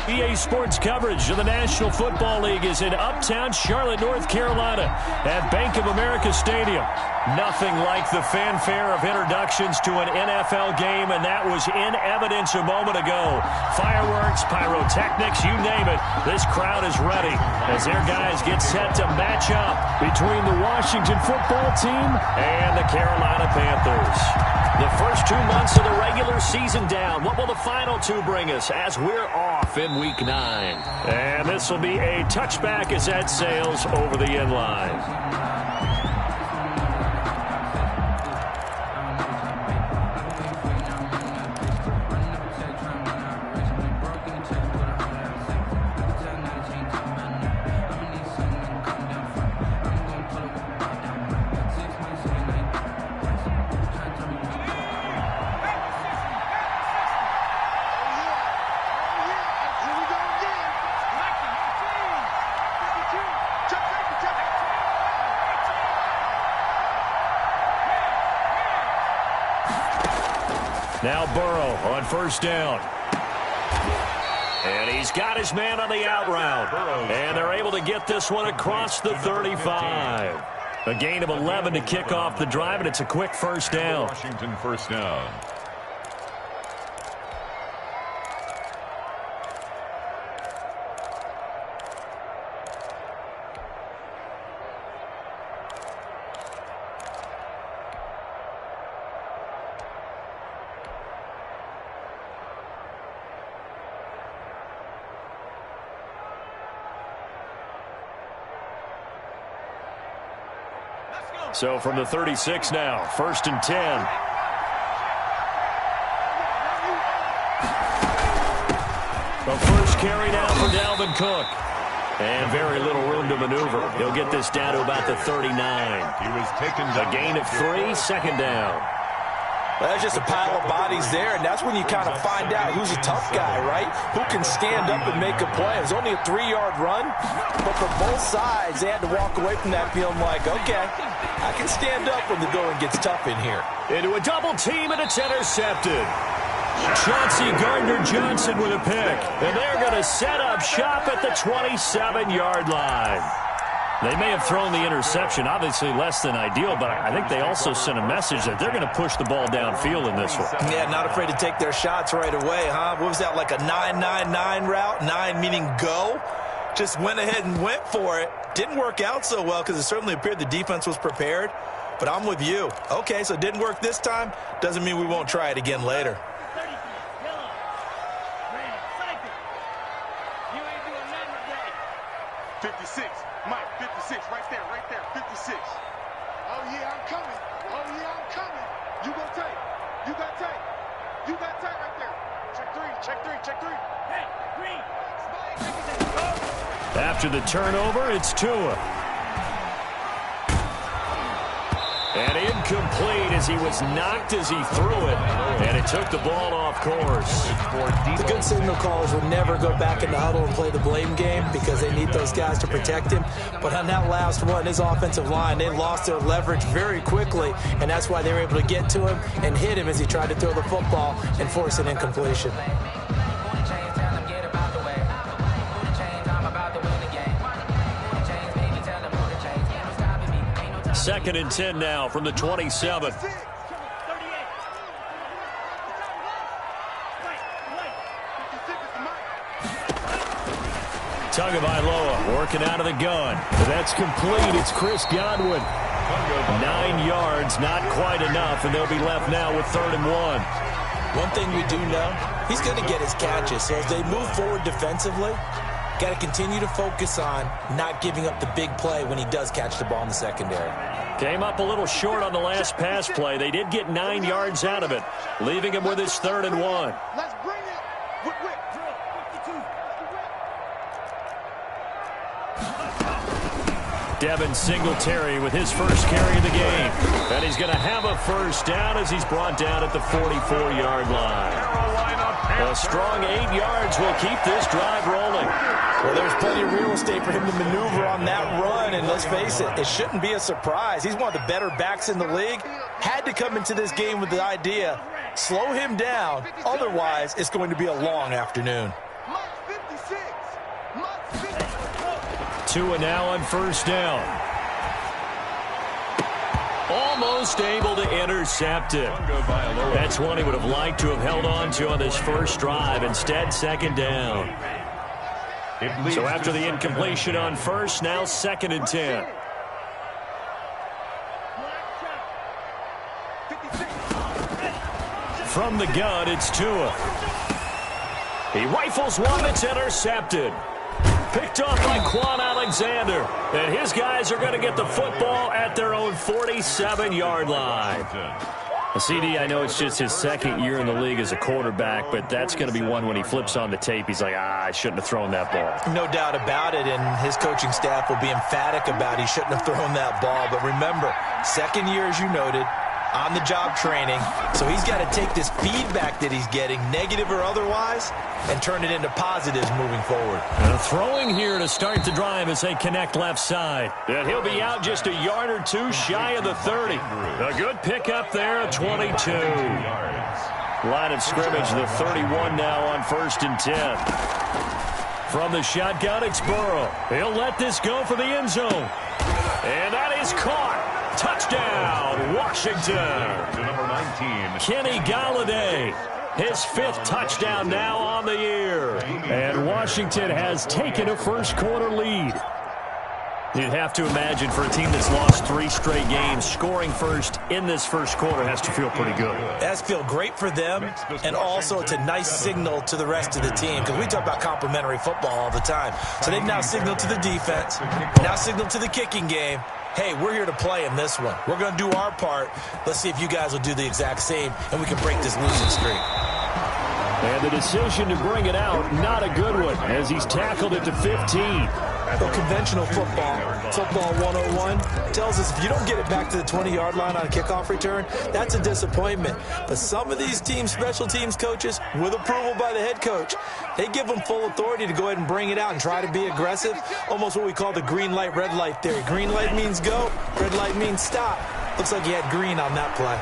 EA Sports coverage of the National Football League is in uptown Charlotte, North Carolina at Bank of America Stadium. Nothing like the fanfare of introductions to an NFL game, and that was in evidence a moment ago. Fireworks, pyrotechnics, you name it. This crowd is ready as their guys get set to match up between the Washington football team and the Carolina Panthers. The first 2 months of the regular season down. What will the final 2 bring us as we're off in Week 9? And this will be a touchback as that sails over the end line. Now Burrow on first down. And he's got his man on the out route. And they're able to get this one across the 35. A gain of 11 to kick off the drive, and it's a quick first down. Washington first down. So from the 36 now, first and 10. The first carry now for Dalvin Cook. And very little room to maneuver. He'll get this down to about the 39. He was taken down. A gain of 3, second down. Well, that's just a pile of bodies there, and that's when you kind of find out who's a tough guy, right? Who can stand up and make a play. It was only a 3-yard run, but for both sides, they had to walk away from that feeling like, okay, I can stand up when the going gets tough in here. Into a double team, and it's intercepted. Chauncey Gardner-Johnson with a pick, and they're going to set up shop at the 27-yard line. They may have thrown the interception, obviously less than ideal, but I think they also sent a message that they're going to push the ball downfield in this one. Yeah, not afraid to take their shots right away, huh? What was that, like a 9-9-9 route? 9 meaning go? Just went ahead and went for it. Didn't work out so well because it certainly appeared the defense was prepared. But I'm with you. Okay, so it didn't work this time. Doesn't mean we won't try it again later. Mike, 56, right there, 56. Oh, yeah, I'm coming. Oh, yeah, I'm coming. You go take. You got take. You got take right there. Check three. Hey, Green. After the turnover, it's Tua. And incomplete as he was knocked as he threw it. And it took the ball off course. The good signal callers will never go back in the huddle and play the blame game because they need those guys to protect him. But on that last one, his offensive line, they lost their leverage very quickly, and that's why they were able to get to him and hit him as he tried to throw the football and force an incompletion. Second and 10 now from the 27. Tagovailoa working out of the gun. That's complete. It's Chris Godwin. 9 yards, not quite enough, and they'll be left now with 3rd and 1. One thing we do know, he's going to get his catches. So as they move forward defensively, got to continue to focus on not giving up the big play when he does catch the ball in the secondary. Came up a little short on the last pass play. They did get 9 yards out of it, leaving him with his 3rd and 1. Let's bring it. Whip. Drill. 52. Devin Singletary with his first carry of the game. And he's going to have a first down as he's brought down at the 44-yard line. A strong 8 yards will keep this drive rolling. Well, there's plenty of real estate for him to maneuver on that run, and let's face it, it shouldn't be a surprise. He's one of the better backs in the league. Had to come into this game with the idea, slow him down, otherwise it's going to be a long afternoon. Mike, 56. Tua now on first down. Almost able to intercept it. That's one he would have liked to have held on to on this first drive. Instead, second down. So after the incompletion on first, now 2nd and 10. From the gun, it's Tua. He rifles one, it's intercepted. Picked off by Quan Alexander. And his guys are going to get the football at their own 47-yard line. CD, I know it's just his 2nd year in the league as a quarterback, but that's going to be one when he flips on the tape. He's like, I shouldn't have thrown that ball. No doubt about it, and his coaching staff will be emphatic about he shouldn't have thrown that ball. But remember, 2nd year, as you noted, on-the-job training. So he's got to take this feedback that he's getting, negative or otherwise, and turn it into positives moving forward. Throwing here to start the drive as they connect left side. And he'll be out just a yard or two shy of the 30. A good pickup there at 22. Line of scrimmage, the 31 now on 1st and 10. From the shotgun, it's Burrow. He'll let this go for the end zone. And that is caught. Touchdown, Washington. To number 19. Kenny Galladay. His 5th touchdown now on the year. And Washington has taken a first-quarter lead. You'd have to imagine for a team that's lost 3 straight games, scoring first in this first quarter has to feel pretty good. That's feel great for them, and also it's a nice signal to the rest of the team, because we talk about complimentary football all the time. So they've now signaled to the defense, now signaled to the kicking game, hey, we're here to play in this one. We're going to do our part. Let's see if you guys will do the exact same, and we can break this losing streak. And the decision to bring it out, not a good one, as he's tackled it to 15. Well, conventional football 101, tells us if you don't get it back to the 20-yard line on a kickoff return, that's a disappointment. But some of these teams, special teams coaches, with approval by the head coach, they give them full authority to go ahead and bring it out and try to be aggressive, almost what we call the green light, red light theory. Green light means go, red light means stop. Looks like he had green on that play.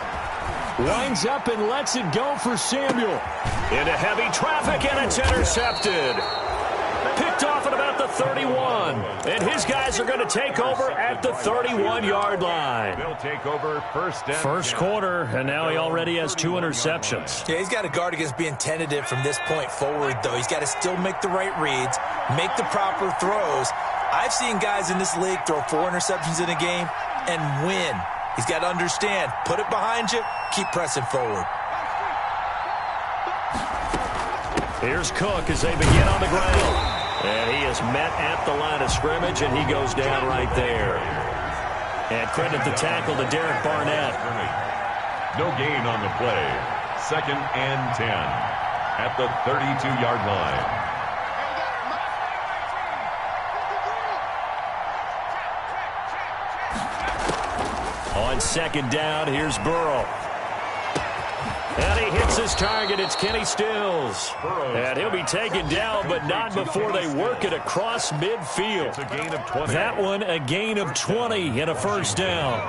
Lines up and lets it go for Samuel. Into heavy traffic, and it's intercepted. Picked off at about the 31. And his guys are going to take over at the 31-yard line. They'll take over first quarter, and now he already has 2 interceptions. Yeah, he's got to guard against being tentative from this point forward, though. He's got to still make the right reads, make the proper throws. I've seen guys in this league throw 4 interceptions in a game and win. He's got to understand, put it behind you, keep pressing forward. Here's Cook as they begin on the ground. And he is met at the line of scrimmage, and he goes down right there. And credit the tackle to Derek Barnett. No gain on the play. 2nd and 10 at the 32-yard line. On 2nd down, here's Burrow. And he hits his target. It's Kenny Stills. And he'll be taken down, but not before they work it across midfield. It's a gain of 20. That one, a gain of 20 and a first down.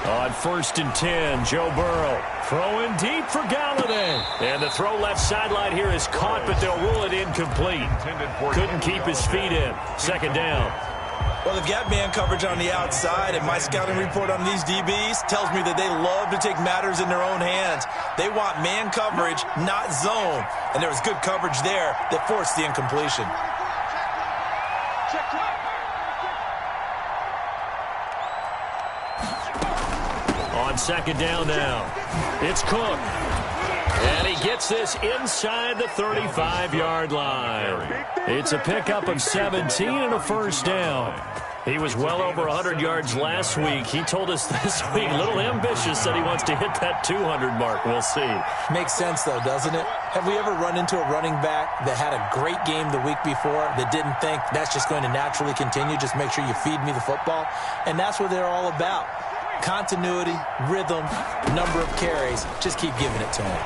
On 1st and 10, Joe Burrow throwing deep for Galladay. And the throw left sideline here is caught, but they'll rule it incomplete. Couldn't keep his feet in. 2nd down. Well, they've got man coverage on the outside, and my scouting report on these DBs tells me that they love to take matters in their own hands. They want man coverage, not zone. And there was good coverage there that forced the incompletion. On 2nd down now, it's Cook. And he gets this inside the 35-yard line. It's a pickup of 17 and a first down. He was well over 100 yards last week. He told us this week, a little ambitious, said he wants to hit that 200 mark. We'll see. Makes sense, though, doesn't it? Have we ever run into a running back that had a great game the week before that didn't think that's just going to naturally continue, just make sure you feed me the football? And that's what they're all about. Continuity, rhythm, number of carries. Just keep giving it to him.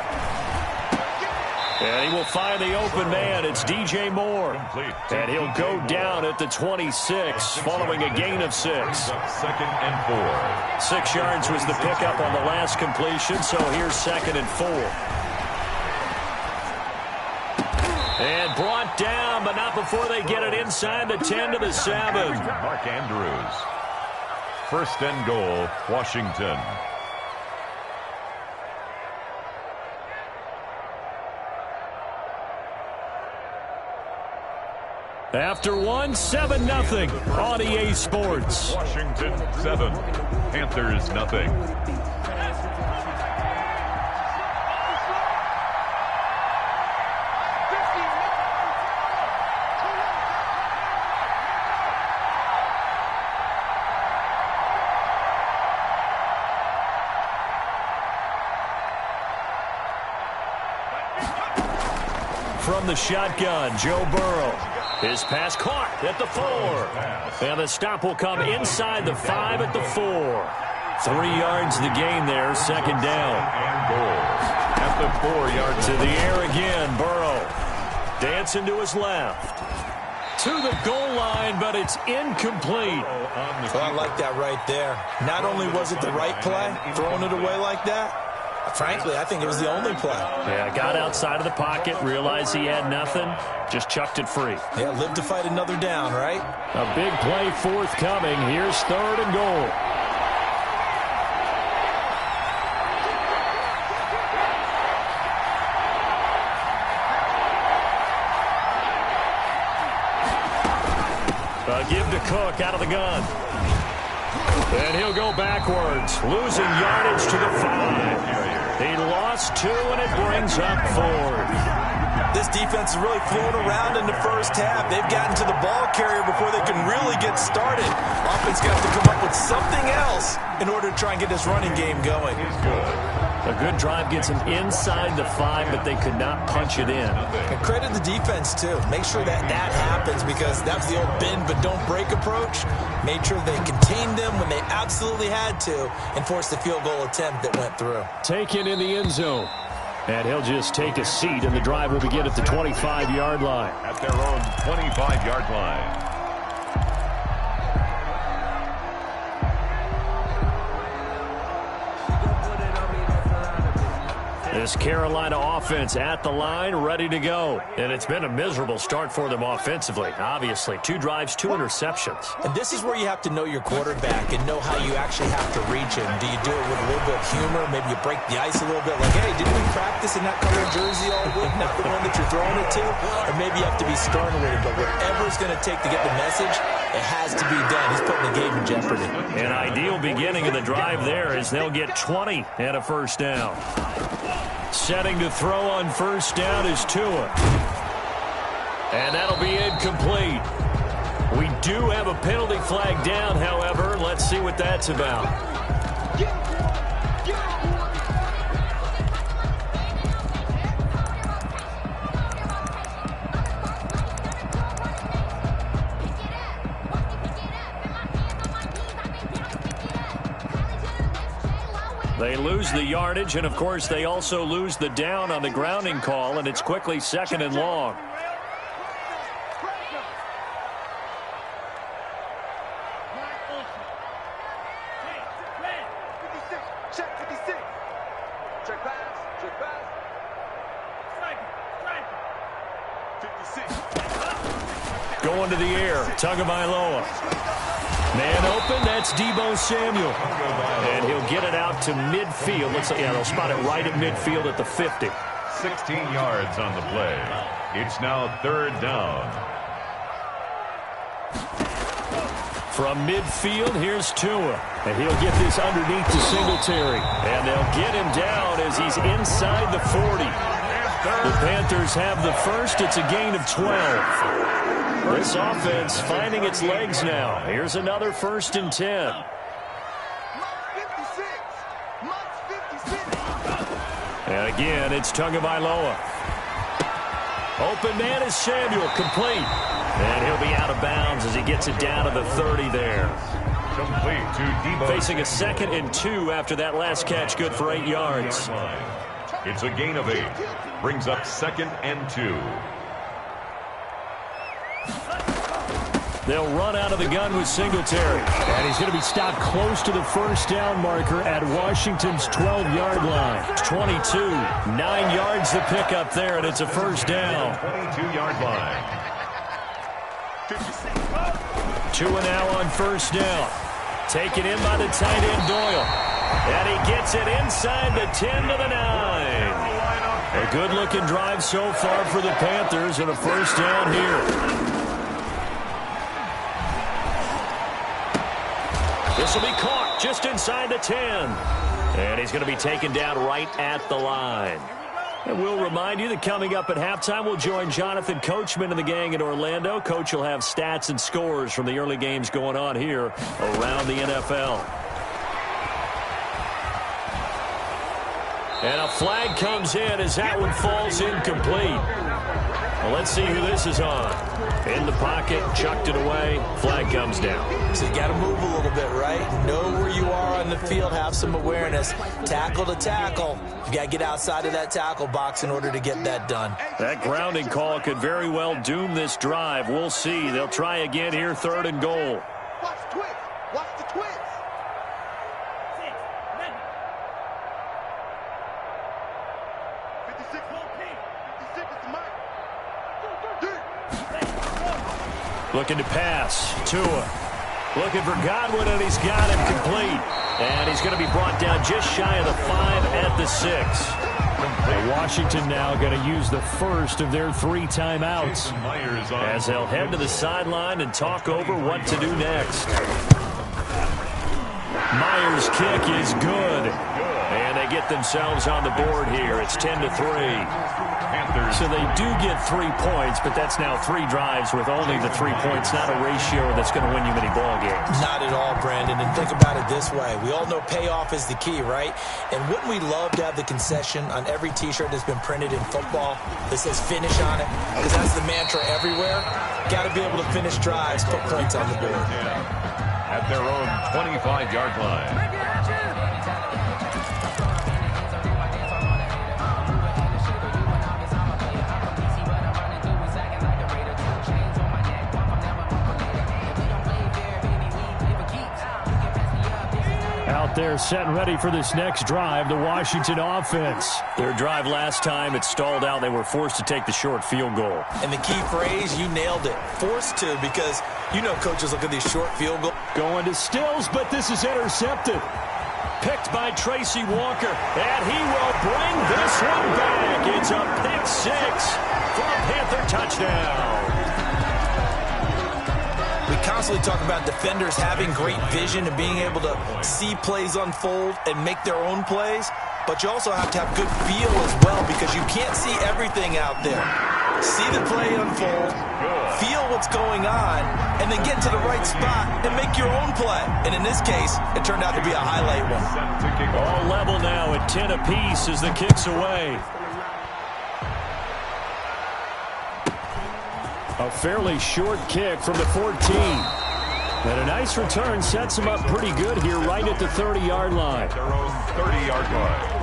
And he will find the open man. It's DJ Moore. And he'll go down at the 26 following a gain of 6. 2nd and 4. 6 yards was the pickup on the last completion, so here's 2nd and 4. And brought down, but not before they get it inside the 10 to the 7. Mark Andrews. 1st and goal, Washington. After 1, 7-0 on EA Sports. Washington 7, Panthers 0. From the shotgun, Joe Burrow. His pass caught at the 4. And the stop will come inside the 5 at the 4. 3 yards the gain there, 2nd down. And goal at the 4-yard line. To the air again, Burrow. Dancing to his left. To the goal line, but it's incomplete. Well, I like that right there. Not only was it the right play, throwing it away like that, frankly, I think it was the only play. Yeah, got outside of the pocket, realized he had nothing, just chucked it free. Yeah, live to fight another down, right? A big play forthcoming. Here's 3rd and goal. A give to Cook out of the gun. And he'll go backwards, losing yardage to the 5. He lost 2, and it brings up 4th. This defense is really flown around in the first half. They've gotten to the ball carrier before they can really get started. Offense got to come up with something else in order to try and get this running game going. A good drive gets them inside the 5, but they could not punch it in. And credit the defense, too. Make sure that happens, because that was the old bend but don't break approach. Made sure they contained them when they absolutely had to and forced the field goal attempt that went through. Taken in the end zone. And he'll just take a seat, and the drive will begin at the 25-yard line. At their own 25-yard line. This Carolina offense at the line, ready to go. And it's been a miserable start for them offensively, obviously. 2 drives, 2 interceptions. And this is where you have to know your quarterback and know how you actually have to reach him. Do you do it with a little bit of humor? Maybe you break the ice a little bit, like, hey, didn't we practice in that colored jersey all week, not the one that you're throwing it to? Or maybe you have to be stern with him, but whatever it's going to take to get the message, it has to be done. He's putting the game in jeopardy. An ideal beginning of the drive there as they'll get 20 and a 1st down. Setting to throw on 1st down is Tua. And that'll be incomplete. We do have a penalty flag down, however. Let's see what that's about. They lose the yardage, and, of course, they also lose the down on the grounding call, and it's quickly 2nd and long. Going to the air, Tagovailoa. Man open, that's Deebo Samuel. And he'll get it out to midfield. Looks like, yeah, they'll spot it right at midfield at the 50. 16 yards on the play. It's now 3rd down. From midfield, here's Tua. And he'll get this underneath to Singletary. And they'll get him down as he's inside the 40. The Panthers have the first. It's a gain of 12. This offense finding its legs now. Here's another 1st and 10. And again, it's Tagovailoa. Open man is Samuel, complete. And he'll be out of bounds as he gets it down to the 30 there. Complete to Deebo. Facing a 2nd and 2 after that last catch, good for 8 yards. It's a gain of 8. Brings up 2nd and 2. They'll run out of the gun with Singletary. And he's going to be stopped close to the first down marker at Washington's 12-yard line. 22, 9 yards to pick up there, and it's a first down. 22-yard line. 2 now on first down. Taken in by the tight end Doyle. And he gets it inside the 10 to the 9. A good-looking drive so far for the Panthers, and a first down here. This will be caught just inside the 10. And he's going to be taken down right at the line. And we'll remind you that coming up at halftime, we'll join Jonathan Coachman and the gang in Orlando. Coach will have stats and scores from the early games going on here around the NFL. And a flag comes in as that one falls incomplete. Well, let's see who this is on. In the pocket, chucked it away, flag comes down. So you got to move a little bit, right? Know where you are on the field, have some awareness. Tackle to tackle. You got to get outside of that tackle box in order to get that done. That grounding call could very well doom this drive. We'll see. They'll try again here, 3rd and goal. Watch the twist. Watch the twist. 56 is the mark. Looking to pass. Tua. Looking for Godwin, and he's got him complete. And he's going to be brought down just shy of the 5 at the 6. Washington now going to use the first of their 3 timeouts as they'll head to the sideline and talk over what to do next. Myers' kick is good. And they get themselves on the board here. It's 10-3. So they do get 3 points, but that's now 3 drives with only the 3 points, not a ratio that's going to win you many ball games. Not at all, Brandon. And think about it this way. We all know payoff is the key, right? And wouldn't we love to have the concession on every T-shirt that's been printed in football that says finish on it? Because that's the mantra everywhere. Got to be able to finish drives, put points on the board. At their own 25-yard line. Out there set and ready for this next drive, the Washington offense. Their drive last time, it stalled out. They were forced to take the short field goal. And the key phrase, you nailed it. Forced to, because you know coaches look at these short field goals. Going to Stills, but this is intercepted. Picked by Tracy Walker, and he will bring this one back. It's a pick 6 for a Panther touchdown. We constantly talk about defenders having great vision and being able to see plays unfold and make their own plays, but you also have to have good feel as well because you can't see everything out there. See the play unfold, feel what's going on, and then get to the right spot and make your own play. And in this case, it turned out to be a highlight one. All level now at 10 apiece as the kick's away. A fairly short kick from the 14. And a nice return sets him up pretty good here right at the 30-yard line. Their own 30-yard line.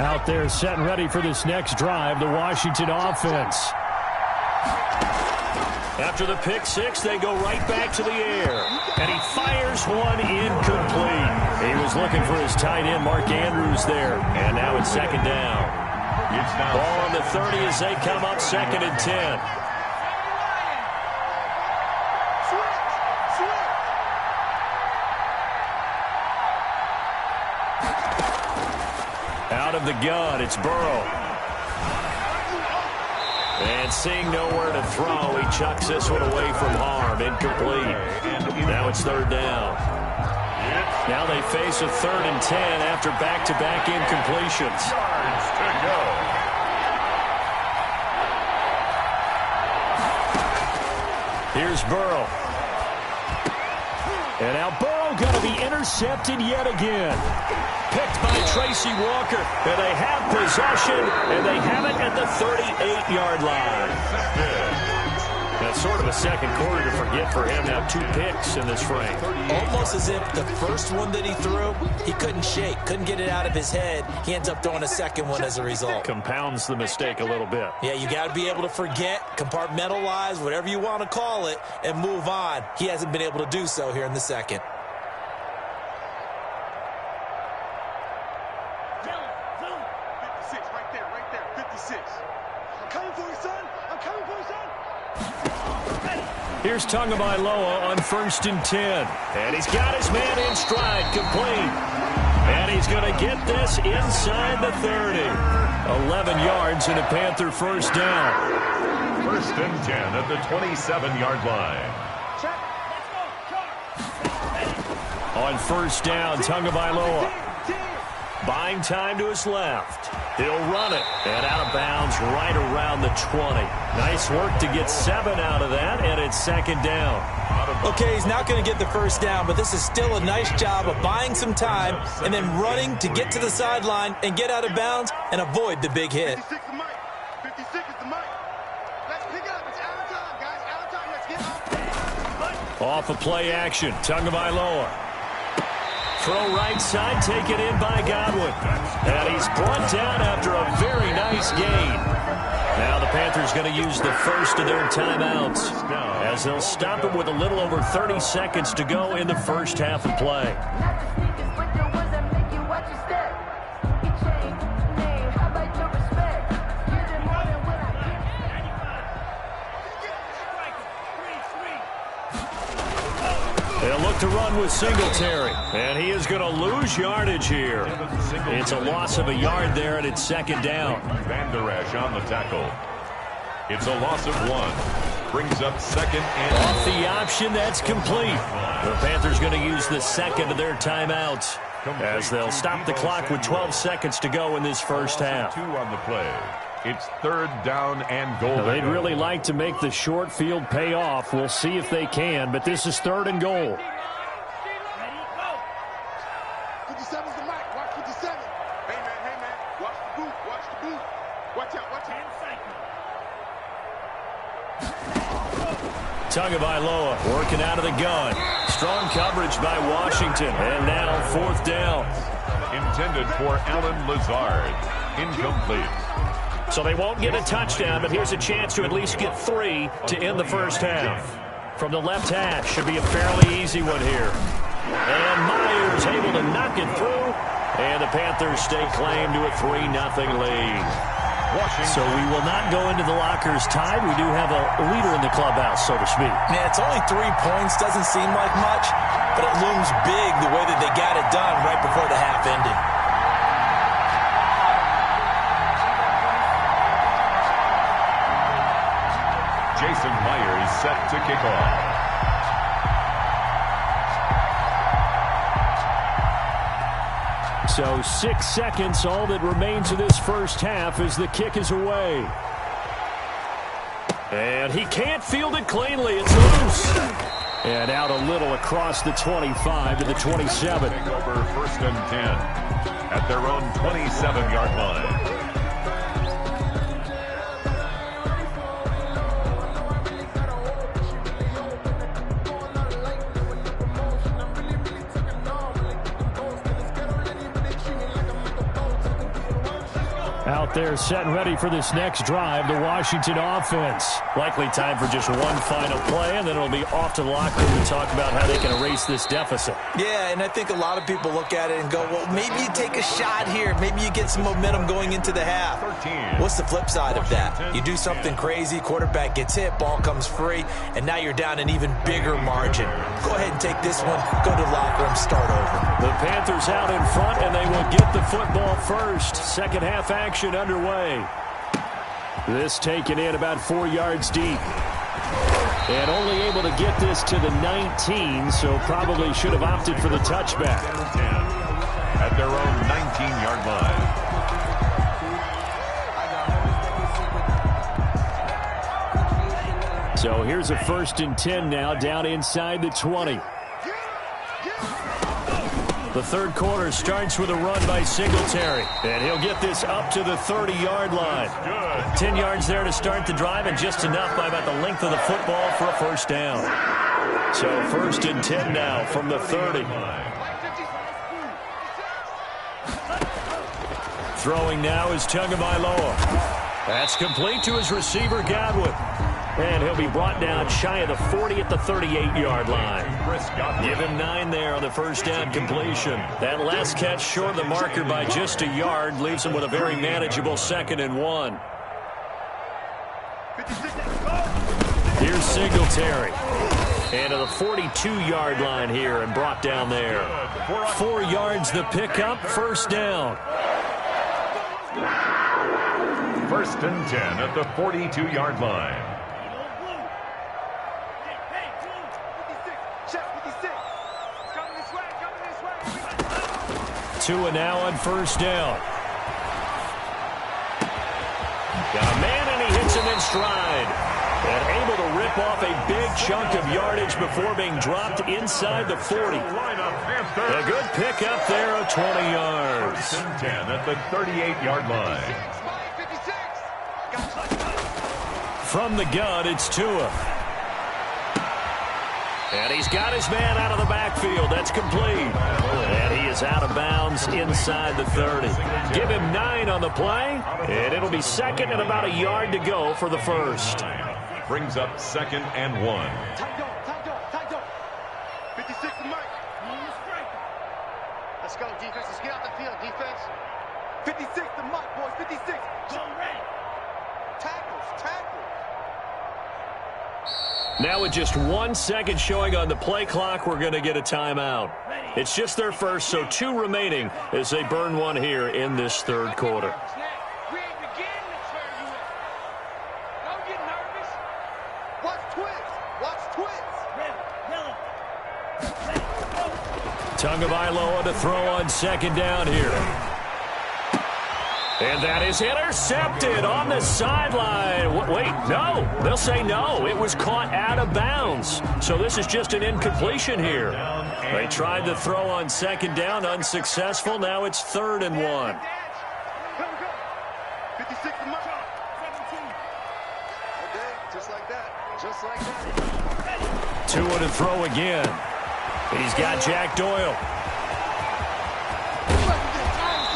Out there set and ready for this next drive, the Washington offense. After the pick 6, they go right back to the air. And he fires one incomplete. He was looking for his tight end, Mark Andrews, there. And now it's 2nd down. Ball on the 30 as they come up 2nd and 10. Out of the gun, it's Burrow. And seeing nowhere to throw, he chucks this one away from harm. Incomplete. Now it's 3rd down. Now they face a 3rd and 10 after back-to-back incompletions. Yards to go. Here's Burrow. And now Burrow going to be intercepted yet again. Picked by Tracy Walker. And they have possession, and they have it at the 38-yard line. A sort of a second quarter to forget for him. Now 2 picks in this frame. Almost as if the first one that he threw, he couldn't shake, couldn't get it out of his head. He ends up throwing a second one as a result. Compounds the mistake a little bit. Yeah, you got to be able to forget, compartmentalize, whatever you want to call it, and move on. He hasn't been able to do so here in the second. Here's Tagovailoa on 1st and 10. And he's got his man in stride, complete. And he's going to get this inside the 30. 11 yards and a Panther first down. 1st and 10 at the 27-yard line. On 1st down, Tagovailoa. Buying time to his left. He'll run it. And out of bounds right around the 20. Nice work to get 7 out of that, and it's 2nd down. Okay, he's not going to get the first down, but this is still a nice job of buying some time and then running to get to the sideline and get out of bounds and avoid the big hit. 56 is the mic. 56 is the mic. Let's pick it up. It's out of time, guys. Out of time. Let's get Off of play action, Tagovailoa. Throw right side, taken in by Godwin. And he's brought down after a very nice gain. Now the Panthers going to use the first of their timeouts as they'll stop it with a little over 30 seconds to go in the first half of play. They'll look to run with Singletary, and he is going to lose yardage here. It's a loss of a yard there, and it's 2nd down. Van Der Esch on the tackle. It's a loss of 1. Brings up 2nd and... Off the option, that's complete. The Panthers going to use the second of their timeouts as they'll stop the clock with 12 seconds to go in this first half. 2 on the play. It's 3rd down and goal. They'd really like to make the short field pay off. We'll see if they can, but this is 3rd and goal. 57 is the mic. Watch 57. Hey, man. Watch the booth. Watch the booth. Watch out. Watch out. Tagovailoa working out of the gun. Strong coverage by Washington. And now 4th down. Intended for Alan Lazard. Incomplete. So they won't get a touchdown, but here's a chance to at least get 3 to end the first half. From the left hash, should be a fairly easy one here. And Myers able to knock it through. And the Panthers stake claim to a 3-0 lead. So we will not go into the lockers tied. We do have a leader in the clubhouse, so to speak. Yeah, it's only 3 points. Doesn't seem like much, but it looms big the way that they got it done right before the half ended. Jason Myers set to kick off. So 6 seconds, all that remains of this first half as the kick is away. And he can't field it cleanly. It's loose. And out a little across the 25 to the 27. Take over 1st and 10 at their own 27-yard line. Out there set and ready for this next drive, the Washington offense. Likely time for just one final play, and then it'll be off to the locker room to talk about how they can erase this deficit. Yeah, and I think a lot of people look at it and go, well, maybe you take a shot here. Maybe you get some momentum going into the half. 13. What's the flip side of that? You do something crazy, quarterback gets hit, ball comes free, and now you're down an even bigger margin. Go ahead and take this one, go to the locker room, start over. The Panthers out in front, and they will get the football first. Second half action underway. This taken in about 4 yards deep. And only able to get this to the 19, so probably should have opted for the touchback. 10 at their own 19-yard line. So here's a 1st and 10 now, down inside the 20. The third quarter starts with a run by Singletary, and he'll get this up to the 30-yard line. 10 yards there to start the drive, and just enough by about the length of the football for a first down. So 1st and 10 now from the 30. Throwing now is Tagovailoa. That's complete to his receiver, Godwin. And he'll be brought down shy of the 40 at the 38-yard line. Give him 9 there on the first down completion. That last catch short of the marker by just a yard leaves him with a very manageable 2nd and 1. Here's Singletary. And to the 42-yard line here and brought down there. 4 yards the pickup, first down. 1st and 10 at the 42-yard line. Tua now on first down. Got a man, and he hits him in stride. And able to rip off a big chunk of yardage before being dropped inside the 40. A good pickup there of 20 yards. 1st and 10 at the 38-yard line. From the gun, it's Tua. And he's got his man out of the backfield. That's complete. And he is out of bounds inside the 30. Give him 9 on the play, and it'll be 2nd and about a yard to go for the first. Brings up 2nd and 1. Time go. 56 to Mike. Let's go, defense. Let's get out the field, defense. 56 to Mike, boys. 56. Tackles. Now with just 1 second showing on the play clock, we're going to get a timeout. It's just their first, so 2 remaining as they burn one here in this third quarter. We ain't beginning to turn you in. Don't get nervous. Watch twits. Tagovailoa to throw on second down here. And that is intercepted on the sideline. Wait, no. They'll say no. It was caught out of bounds. So this is just an incompletion here. They tried to throw on second down, unsuccessful. Now it's 3rd and 1. 56 to Mike. 17. Okay, just like that. Tua to throw again. And he's got Jack Doyle.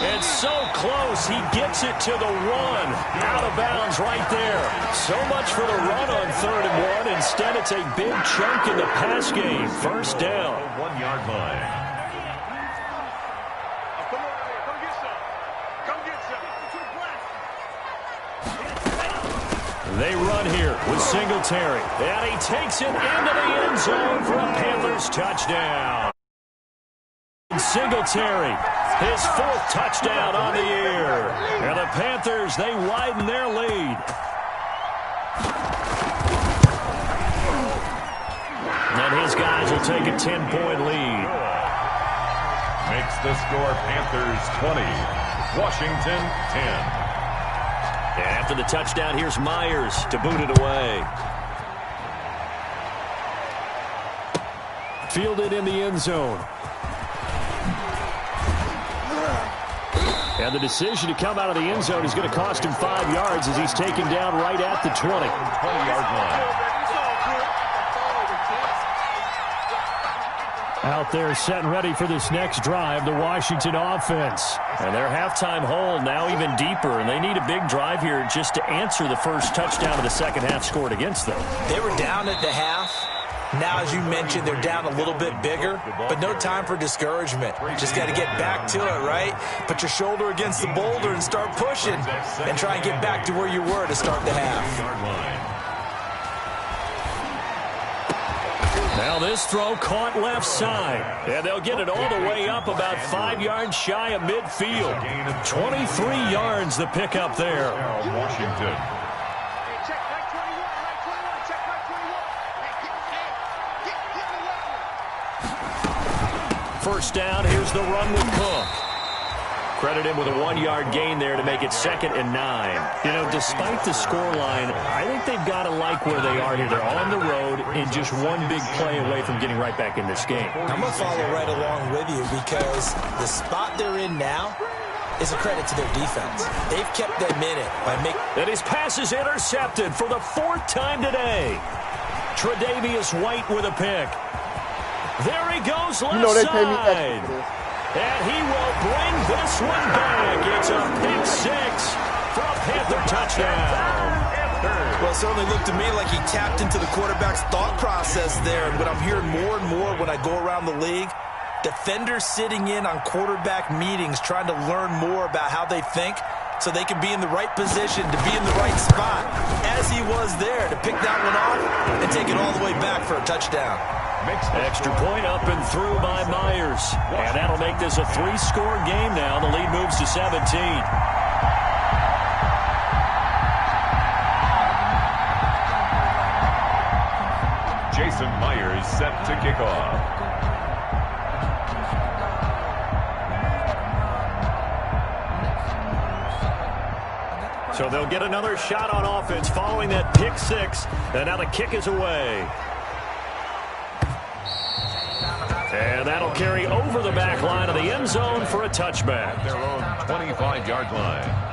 And so close, he gets it to the 1. Out of bounds right there. So much for the run on 3rd and 1. Instead, it's a big chunk in the pass game. First down. 1-yard line. Come on, come get some. They run here with Singletary. And he takes it into the end zone for a Panthers touchdown. Singletary, his 4th touchdown on the year. And the Panthers, they widen their lead. And his guys will take a 10-point lead. Makes the score Panthers 20, Washington 10. And after the touchdown, here's Myers to boot it away. Fielded in the end zone. And the decision to come out of the end zone is going to cost him 5 yards as he's taken down right at the 20. 20-yard line. Out there set and ready for this next drive, the Washington offense. And their halftime hole now even deeper, and they need a big drive here just to answer the first touchdown of the second half scored against them. They were down at the half. Now, as you mentioned, they're down a little bit bigger, but no time for discouragement. Just got to get back to it, right? Put your shoulder against the boulder and start pushing and try and get back to where you were to start the half. Now this throw caught left side, and they'll get it all the way up about 5 yards shy of midfield. 23 yards the pickup there. Washington. First down, here's the run with Cook. Credit him with a 1-yard gain there to make it 2nd and 9. You know, despite the scoreline, I think they've got to like where they are here. They're on the road and just one big play away from getting right back in this game. I'm going to follow right along with you because the spot they're in now is a credit to their defense. They've kept them in it by making... And his pass is intercepted for the 4th time today. Tre'Davious White with a pick. There he goes left side. And he will bring this one back. It's a pick 6 for a Panther touchdown. Well, it certainly looked to me like he tapped into the quarterback's thought process there. But I'm hearing more and more when I go around the league, defenders sitting in on quarterback meetings trying to learn more about how they think so they can be in the right position to be in the right spot, as he was there to pick that one off and take it all the way back for a touchdown. Extra point up and through by Myers. And that'll make this a 3-score game now. The lead moves to 17. Jason Myers set to kick off. So they'll get another shot on offense following that pick 6. And now the kick is away. And that'll carry over the back line of the end zone for a touchback. Their own 25-yard line.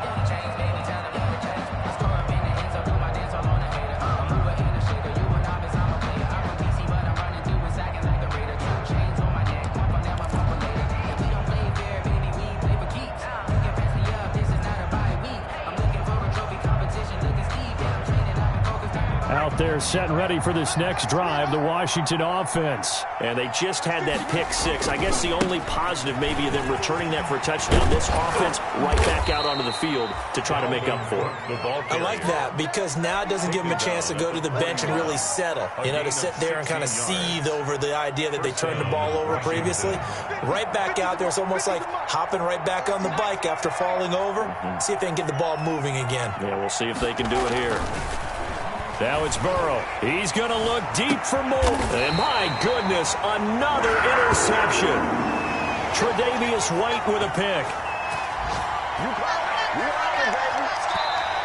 Out there set and ready for this next drive, the Washington offense. And they just had that pick 6. I guess the only positive maybe of them returning that for a touchdown. This offense right back out onto the field to try to make up for it. I like that because now it doesn't give them a chance to go to the bench and really settle. You know, to sit there and kind of seethe over the idea that they turned the ball over previously. Right back out there. It's almost like hopping right back on the bike after falling over. See if they can get the ball moving again. Yeah, we'll see if they can do it here. Now it's Burrow. He's going to look deep for more. And my goodness, another interception. Tre'Davious White with a pick.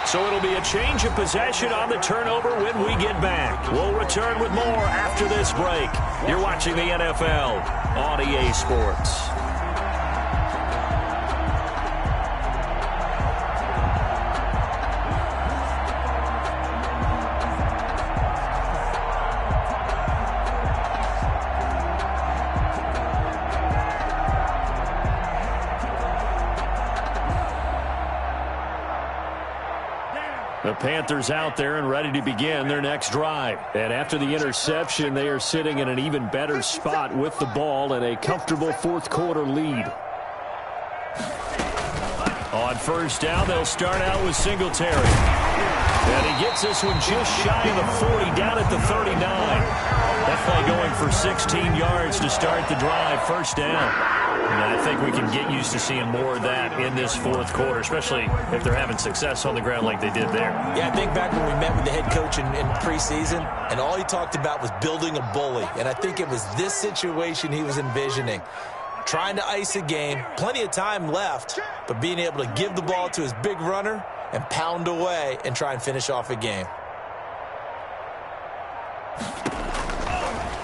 So it'll be a change of possession on the turnover when we get back. We'll return with more after this break. You're watching the NFL on EA Sports. The Panthers out there and ready to begin their next drive. And after the interception, they are sitting in an even better spot with the ball and a comfortable 4th quarter lead. On first down, they'll start out with Singletary. And he gets this one just shy of the 40, down at the 39. That play going for 16 yards to start the drive, first down. And I think we can get used to seeing more of that in this 4th quarter, especially if they're having success on the ground like they did there. Yeah, I think back when we met with the head coach in preseason, and all he talked about was building a bully. And I think it was this situation he was envisioning. Trying to ice a game, plenty of time left, but being able to give the ball to his big runner and pound away and try and finish off a game.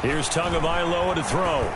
Here's Tagovailoa to throw.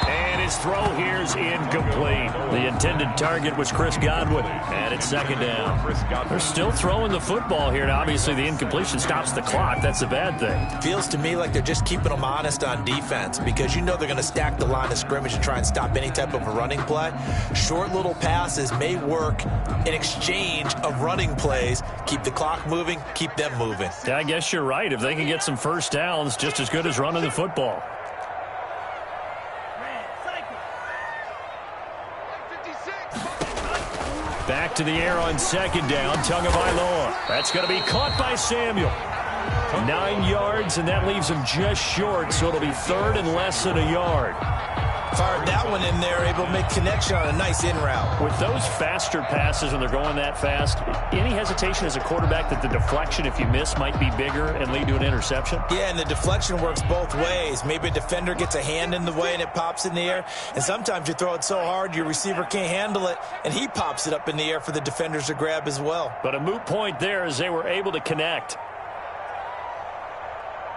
And his throw here is incomplete. The intended target was Chris Godwin. And it's 2nd down. They're still throwing the football here. And obviously, the incompletion stops the clock. That's a bad thing. Feels to me like they're just keeping them honest on defense because you know they're going to stack the line of scrimmage and try and stop any type of a running play. Short little passes may work in exchange of running plays. Keep the clock moving, keep them moving. Yeah, I guess you're right. If they can get some first downs, just as good as running the football. Back to the air on 2nd down, Tagovailoa. That's going to be caught by Samuel. 9 yards, and that leaves him just short, so it'll be 3rd and less than a yard. That Bowen in there, able to make connection on a nice in route. With those faster passes when they're going that fast, any hesitation as a quarterback that the deflection, if you miss, might be bigger and lead to an interception? Yeah, and the deflection works both ways. Maybe a defender gets a hand in the way and it pops in the air. And sometimes you throw it so hard your receiver can't handle it, and he pops it up in the air for the defenders to grab as well. But a moot point there as they were able to connect.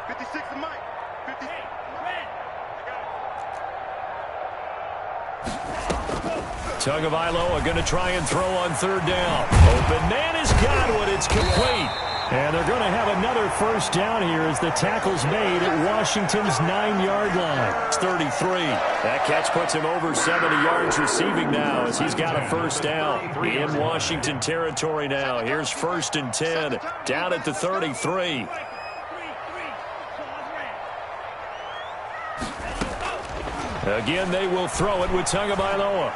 56 to Mike. 58. Tagovailoa going to try and throw on third down. Open man has got one. It's complete. And they're going to have another first down here as the tackle's made at Washington's 9-yard line. It's 33. That catch puts him over 70 yards receiving now as he's got a first down in Washington territory now. Here's 1st and 10 down at the 33. Again, they will throw it with Tagovailoa.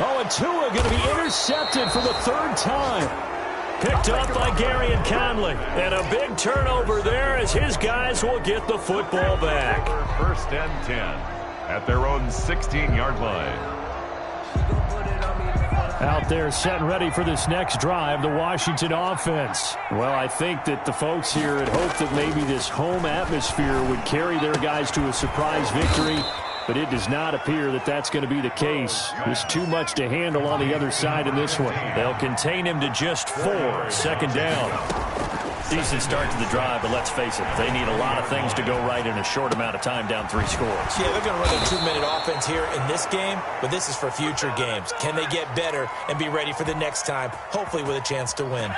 Oh, and Tua going to be intercepted for the 3rd time. Picked up by Gary and Conley. And a big turnover there as his guys will get the football back. 1st and 10 at their own 16-yard line. Out there set and ready for this next drive, the Washington offense. Well, I think that the folks here had hoped that maybe this home atmosphere would carry their guys to a surprise victory, but it does not appear that that's going to be the case. There's too much to handle on the other side in this one. They'll contain him to just 4, 2nd down. Decent start to the drive, but let's face it, they need a lot of things to go right in a short amount of time, down 3 scores. Yeah, they're going to run a 2-minute offense here in this game, but this is for future games. Can they get better and be ready for the next time, hopefully with a chance to win?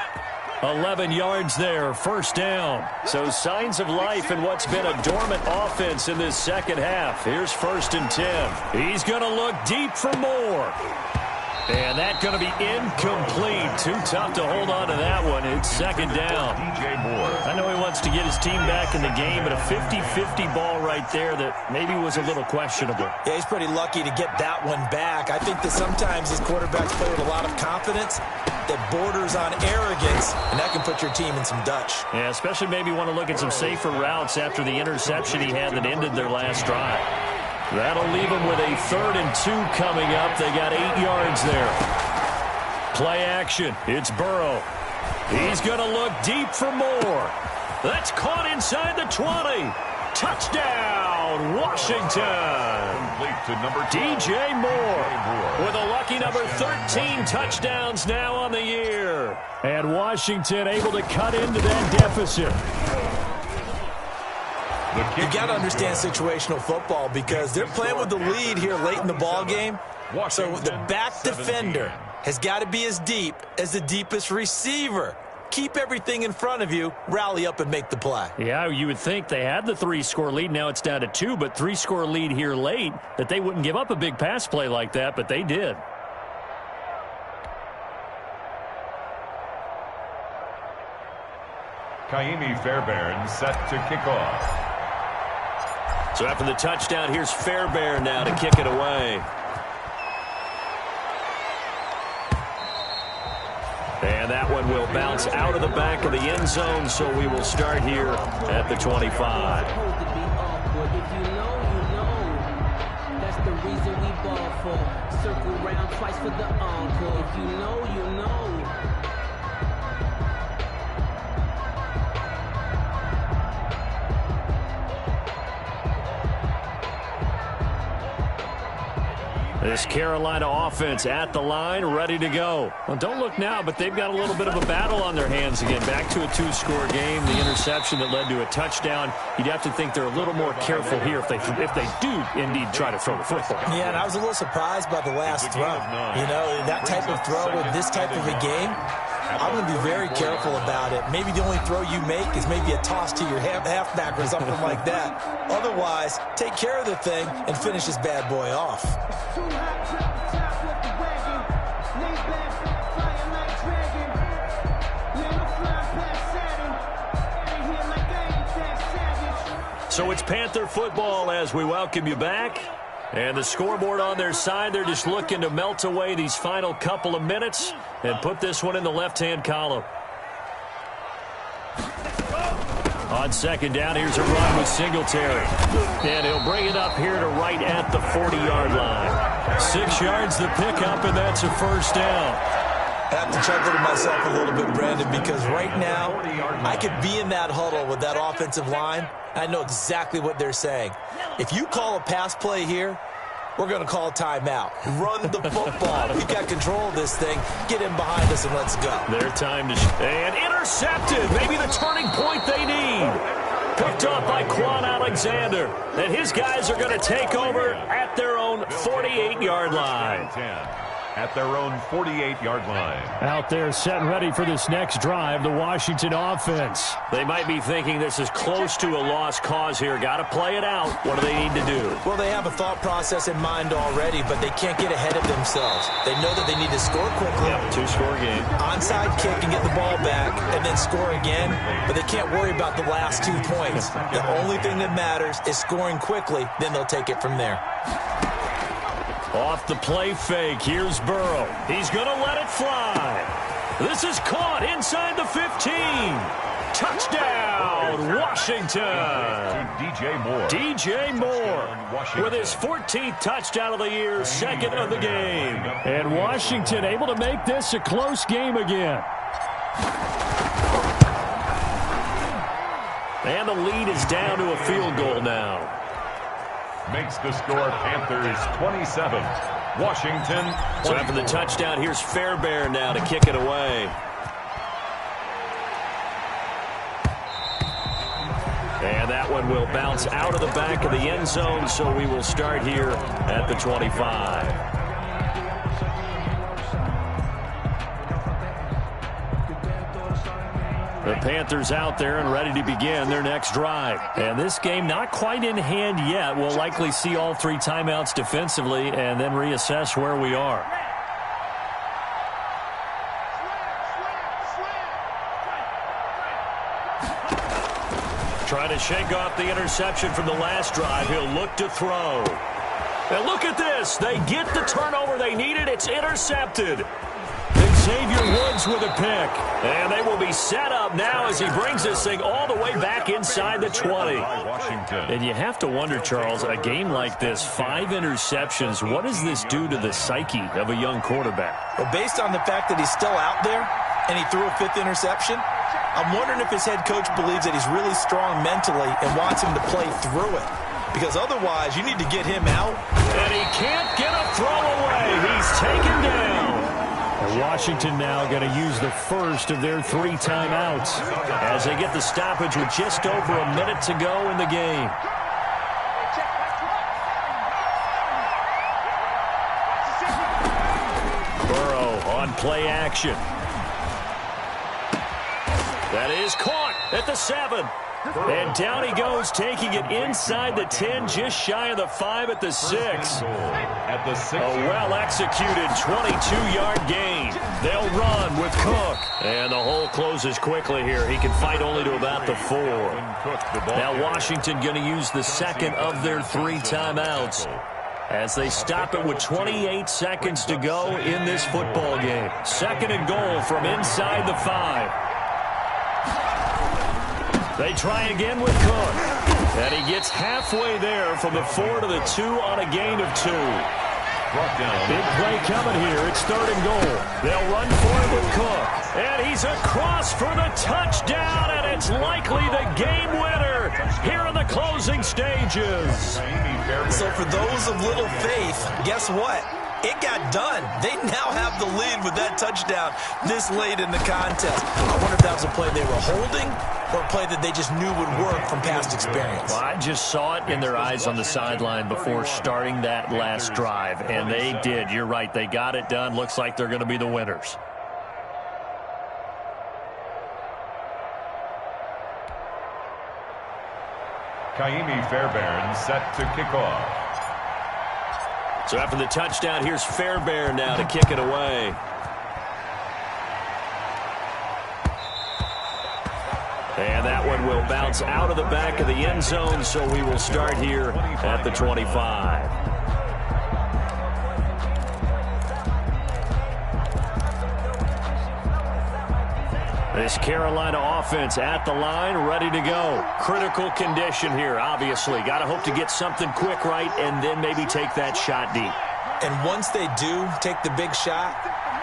11 yards there, 1st down. So signs of life in what's been a dormant offense in this second half. Here's 1st and 10. He's going to look deep for more. And that's going to be incomplete. Too tough to hold on to that one. It's 2nd down. DJ Moore. I know he wants to get his team back in the game, but a 50-50 ball right there that maybe was a little questionable. Yeah, he's pretty lucky to get that one back. I think that sometimes these quarterbacks play with a lot of confidence that borders on arrogance, and that can put your team in some Dutch. Yeah, especially maybe want to look at some safer routes after the interception he had that ended their last drive. That'll leave them with a 3rd and 2 coming up. They got 8 yards there. Play action. It's Burrow. He's going to look deep for more. That's caught inside the 20. Touchdown, Washington. Complete to number 12. DJ Moore with a lucky number 13 touchdowns now on the year. And Washington able to cut into that deficit. You got to understand situational football because they're playing with the lead here late in the ball game. So the back defender has got to be as deep as the deepest receiver. Keep everything in front of you, rally up and make the play. Yeah, you would think they had the 3-score lead. Now it's down to 2, but 3-score lead here late, that they wouldn't give up a big pass play like that, but they did. Kaimi Fairbairn set to kick off. So after the touchdown, here's Fairbairn now to kick it away. And that one will bounce out of the back of the end zone, so we will start here at the 25. If you know, you know. That's the reason we ball for. Circle round twice for the encore. If you know, you know. This Carolina offense at the line, ready to go. Well, don't look now, but they've got a little bit of a battle on their hands again. Back to a 2-score game. The interception that led to a touchdown. You'd have to think they're a little more careful here if they do indeed try to throw the football. Yeah, and I was a little surprised by the last throw. You know, that type of throw in this type of a game, I'm going to be very careful about it. Maybe the only throw you make is maybe a toss to your halfback or something like that. Otherwise, take care of the thing and finish this bad boy off. So it's Panther football as we welcome you back. And the scoreboard on their side, they're just looking to melt away these final couple of minutes and put this one in the left-hand column. On 2nd down, here's a run with Singletary. And he'll bring it up here to right at the 40-yard line. 6 yards the pickup, and that's a first down. I have to chuckle to myself a little bit, Brandon, because right now I could be in that huddle with that offensive line. I know exactly what they're saying. If you call a pass play here, we're going to call a timeout. Run the football. We've got control of this thing. Get in behind us and let's go. Their time to and intercepted. Maybe the turning point they need. Picked up by Quan Alexander. And his guys are going to take over at their own 48-yard line. At their own 48-yard line. Out there set and ready for this next drive, the Washington offense. They might be thinking this is close to a lost cause here. Got to play it out. What do they need to do? Well, they have a thought process in mind already, but they can't get ahead of themselves. They know that they need to score quickly. Yep, 2-score game. Onside kick and get the ball back and then score again, but they can't worry about the last 2 points. The only thing that matters is scoring quickly, then they'll take it from there. Off the play fake, here's Burrow. He's going to let it fly. This is caught inside the 15. Touchdown, Washington. DJ Moore. DJ Moore with his 14th touchdown of the year, second of the game. And Washington able to make this a close game again. And the lead is down to a field goal now. Makes the score Panthers 27. Washington 21. So after the touchdown, here's Fairbairn now to kick it away. And that one will bounce out of the back of the end zone, so we will start here at the 25. The Panthers out there and ready to begin their next drive. And this game not quite in hand yet. We'll likely see all 3 timeouts defensively and then reassess where we are. Trying to shake off the interception from the last drive. He'll look to throw. And look at this. They get the turnover they needed. It's intercepted. Xavier Woods with a pick. And they will be set up now as he brings this thing all the way back inside the 20. And you have to wonder, Charles, a game like this, 5 interceptions, what does this do to the psyche of a young quarterback? Well, based on the fact that he's still out there and he threw a 5th interception, I'm wondering if his head coach believes that he's really strong mentally and wants him to play through it. Because otherwise, you need to get him out. And he can't get a throw away. He's taken down. Washington now going to use the first of their 3 timeouts as they get the stoppage with just over a minute to go in the game. Burrow on play action. That is caught at the 7. And down he goes, taking it inside the 10, just shy of the 5 at the 6. At the 6. A well-executed 22-yard gain. They'll run with Cook. And the hole closes quickly here. He can fight only to about the 4. Now Washington going to use the second of their 3 timeouts as they stop it with 28 seconds to go in this football game. 2nd and goal from inside the 5. They try again with Cook. And he gets halfway there from the 4 to the 2 on a gain of 2. Big play coming here. It's 3rd and goal. They'll run for it with Cook. And he's across for the touchdown, and it's likely the game winner here in the closing stages. So for those of little faith, guess what? It got done. They now have the lead with that touchdown this late in the contest. I wonder if that was a play they were holding or a play that they just knew would work from past experience. Well, I just saw it in their eyes on the sideline before starting that last drive, and they did. You're right. They got it done. Looks like they're going to be the winners. Kaimi Fairbairn set to kick off. So after the touchdown, here's Fairbairn now to kick it away. And that one will bounce out of the back of the end zone, so we will start here at the 25. This Carolina offense at the line, ready to go. Critical condition here, obviously. Got to hope to get something quick right and then maybe take that shot deep. And once they do take the big shot,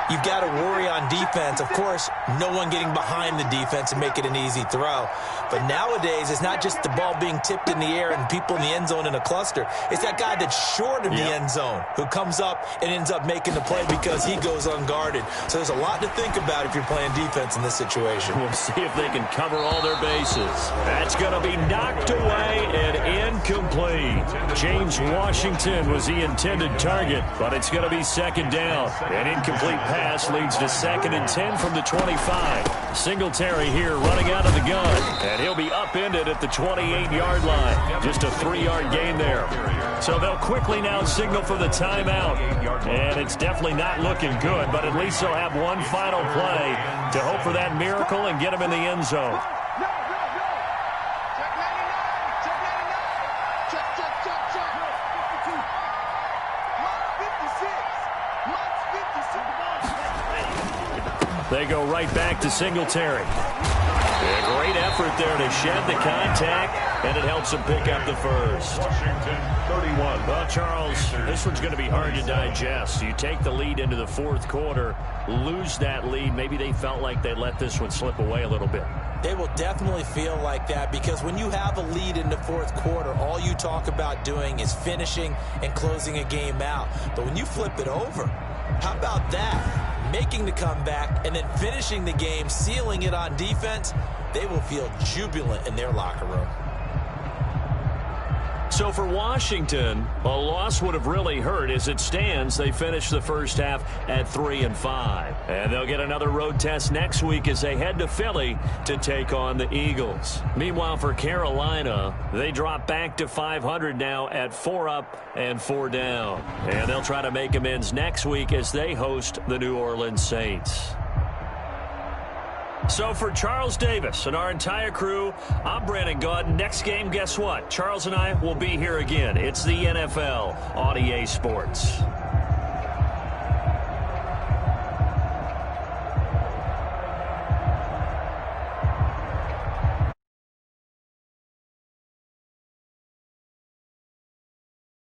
you've got to worry on defense. Of course, no one getting behind the defense and make it an easy throw. But nowadays, it's not just the ball being tipped in the air and people in the end zone in a cluster. It's that guy that's short of the end zone who comes up and ends up making the play because he goes unguarded. So there's a lot to think about if you're playing defense in this situation. We'll see if they can cover all their bases. That's going to be knocked away and incomplete. James Washington was the intended target, but it's going to be second down. An incomplete pass leads to 2nd and 10 from the 25. Singletary here running out of the gun, and he'll be upended at the 28-yard line. Just a 3-yard gain there. So they'll quickly now signal for the timeout, and it's definitely not looking good, but at least they'll have one final play to hope for that miracle and get him in the end zone. They go right back to Singletary. A great effort there to shed the contact, and it helps him pick up the first. Washington, 31. Well, Charles, this one's going to be hard to digest. You take the lead into the fourth quarter, lose that lead. Maybe they felt like they let this one slip away a little bit. They will definitely feel like that because when you have a lead in the fourth quarter, all you talk about doing is finishing and closing a game out. But when you flip it over, how about that? Making the comeback and then finishing the game, sealing it on defense, they will feel jubilant in their locker room. So for Washington, a loss would have really hurt. As it stands, they finished the first half at 3-5. And they'll get another road test next week as they head to Philly to take on the Eagles. Meanwhile, for Carolina, they drop back to 500 now at 4 up and 4 down. And they'll try to make amends next week as they host the New Orleans Saints. So for Charles Davis and our entire crew, I'm Brandon Gaudin. Next game, guess what? Charles and I will be here again. It's the NFL on EA Sports.